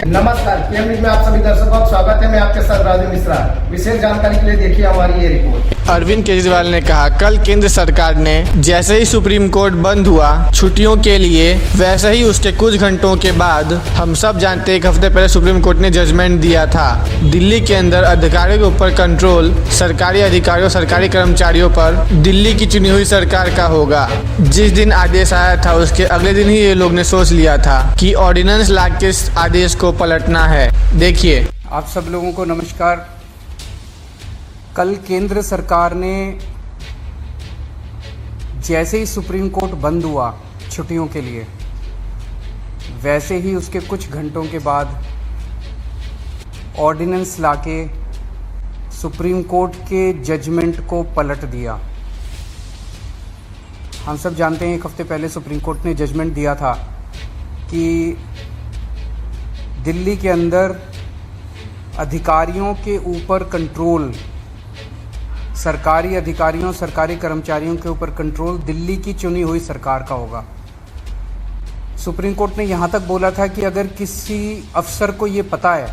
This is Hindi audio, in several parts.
नमस्कार, पीएम न्यूज में आप सभी दर्शकों का स्वागत है। मैं आपके साथ राजू मिश्रा। विशेष जानकारी के लिए देखिए हमारी ये रिपोर्ट। अरविंद केजरीवाल ने कहा, कल केंद्र सरकार ने जैसे ही सुप्रीम कोर्ट बंद हुआ छुट्टियों के लिए, वैसे ही उसके कुछ घंटों के बाद हम सब जानते हैं एक हफ्ते पहले सुप्रीम कोर्ट ने जजमेंट दिया था। दिल्ली के अंदर अधिकारियों के ऊपर कंट्रोल सरकारी अधिकारियों सरकारी कर्मचारियों पर दिल्ली की चुनी हुई सरकार का होगा। जिस दिन आदेश आया था उसके अगले दिन ही ये लोग ने सोच लिया था कि ऑर्डिनेंस ला के इस आदेश को पलटना है। देखिए। आप सब लोगों को नमस्कार। कल केंद्र सरकार ने जैसे ही सुप्रीम कोर्ट बंद हुआ छुट्टियों के लिए, वैसे ही उसके कुछ घंटों के बाद ऑर्डिनेंस लाके सुप्रीम कोर्ट के जजमेंट को पलट दिया। हम सब जानते हैं एक हफ्ते पहले सुप्रीम कोर्ट ने जजमेंट दिया था कि दिल्ली के अंदर अधिकारियों के ऊपर कंट्रोल, सरकारी अधिकारियों सरकारी कर्मचारियों के ऊपर कंट्रोल दिल्ली की चुनी हुई सरकार का होगा। सुप्रीम कोर्ट ने यहाँ तक बोला था कि अगर किसी अफसर को ये पता है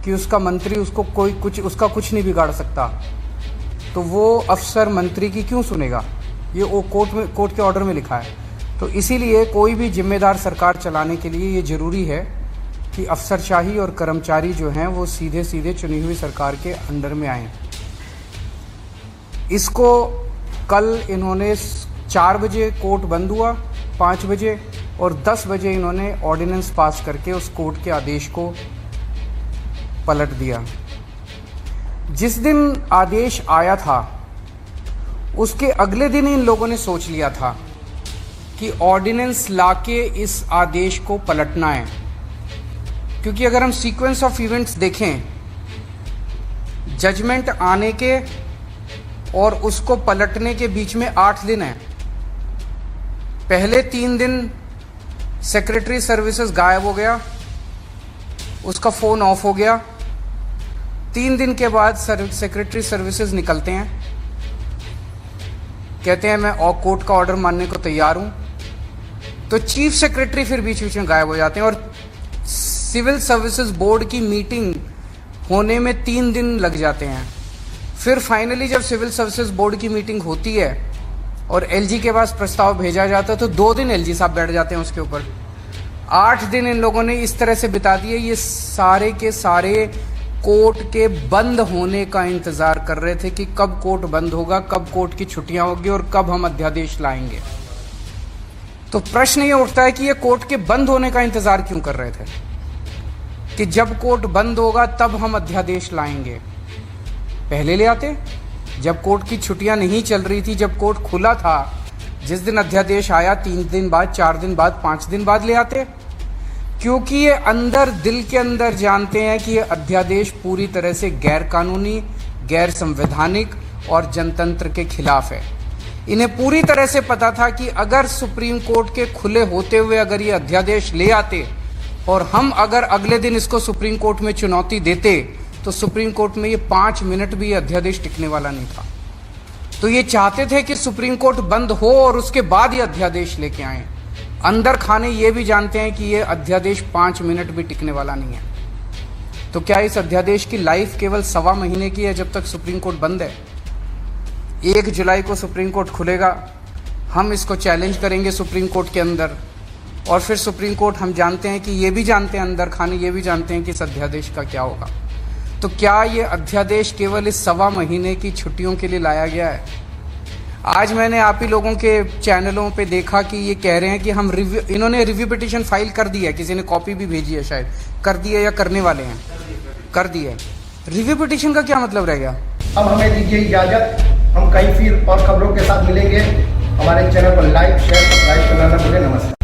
कि उसका मंत्री उसको उसका कुछ नहीं बिगाड़ सकता, तो वो अफसर मंत्री की क्यों सुनेगा। ये वो कोर्ट के ऑर्डर में लिखा है। तो इसीलिए कोई भी जिम्मेदार सरकार चलाने के लिए ये ज़रूरी है कि अफसरशाही और कर्मचारी जो हैं वो सीधे सीधे चुनी हुई सरकार के अंडर में आएँ। इसको कल इन्होंने 4 बजे कोर्ट बंद हुआ, 5 बजे और 10 बजे इन्होंने ऑर्डिनेंस पास करके उस कोर्ट के आदेश को पलट दिया। जिस दिन आदेश आया था उसके अगले दिन इन लोगों ने सोच लिया था कि ऑर्डिनेंस लाके इस आदेश को पलटना है। क्योंकि अगर हम सीक्वेंस ऑफ इवेंट्स देखें, जजमेंट आने के और उसको पलटने के बीच में 8 दिन है। पहले 3 दिन सेक्रेटरी सर्विसेज गायब हो गया, उसका फ़ोन ऑफ हो गया। 3 दिन के बाद सेक्रेटरी सर्विसेज निकलते हैं, कहते हैं मैं कोर्ट का ऑर्डर मानने को तैयार हूं। तो चीफ सेक्रेटरी फिर बीच बीच में गायब हो जाते हैं और सिविल सर्विसेज बोर्ड की मीटिंग होने में 3 दिन लग जाते हैं। फिर फाइनली जब सिविल सर्विसेज बोर्ड की मीटिंग होती है और एलजी के पास प्रस्ताव भेजा जाता है तो 2 दिन एलजी साहब बैठ जाते हैं उसके ऊपर। 8 दिन इन लोगों ने इस तरह से बिता दिए। ये सारे के सारे कोर्ट के बंद होने का इंतजार कर रहे थे कि कब कोर्ट बंद होगा, कब कोर्ट की छुट्टियां होगी और कब हम अध्यादेश लाएंगे। तो प्रश्न ये उठता है कि ये कोर्ट के बंद होने का इंतजार क्यों कर रहे थे कि जब कोर्ट बंद होगा तब हम अध्यादेश लाएंगे। पहले ले आते, जब कोर्ट की छुट्टियां नहीं चल रही थी, जब कोर्ट खुला था, जिस दिन अध्यादेश आया 3 दिन बाद, 4 दिन बाद, 5 दिन बाद ले आते। क्योंकि ये अंदर दिल के अंदर जानते हैं कि ये अध्यादेश पूरी तरह से गैर कानूनी, गैर संवैधानिक और जनतंत्र के खिलाफ है। इन्हें पूरी तरह से पता था कि अगर सुप्रीम कोर्ट के खुले होते हुए अगर ये अध्यादेश ले आते और हम अगर अगले दिन इसको सुप्रीम कोर्ट में चुनौती देते तो सुप्रीम कोर्ट में ये 5 मिनट भी ये अध्यादेश टिकने वाला नहीं था। तो ये चाहते थे कि सुप्रीम कोर्ट बंद हो और उसके बाद ये अध्यादेश लेके आए। अंदर खाने ये भी जानते हैं कि ये अध्यादेश 5 मिनट भी टिकने वाला नहीं है। तो क्या इस अध्यादेश की लाइफ केवल 1.25 महीने की है जब तक सुप्रीम कोर्ट बंद है? 1 जुलाई को सुप्रीम कोर्ट खुलेगा, हम इसको चैलेंज करेंगे सुप्रीम कोर्ट के अंदर और फिर सुप्रीम कोर्ट, हम जानते हैं कि ये भी जानते हैं अंदर खाने ये भी जानते हैं कि इस अध्यादेश का क्या होगा। तो क्या ये अध्यादेश केवल इस 1.25 महीने की छुट्टियों के लिए लाया गया है? आज मैंने आप ही लोगों के चैनलों पे देखा कि ये कह रहे हैं कि हम इन्होंने रिव्यू पिटीशन फाइल कर दी है, किसी ने कॉपी भी भेजी है, शायद कर दी है या करने वाले हैं, कर दी है। रिव्यू पिटीशन का क्या मतलब रह गया? अब हमें दीजिए इजाजत, हम कहीं फिर और खबरों के साथ मिलेंगे। हमारे चैनल को लाइक शेयर सब्सक्राइब करना न भूलें। नमस्कार।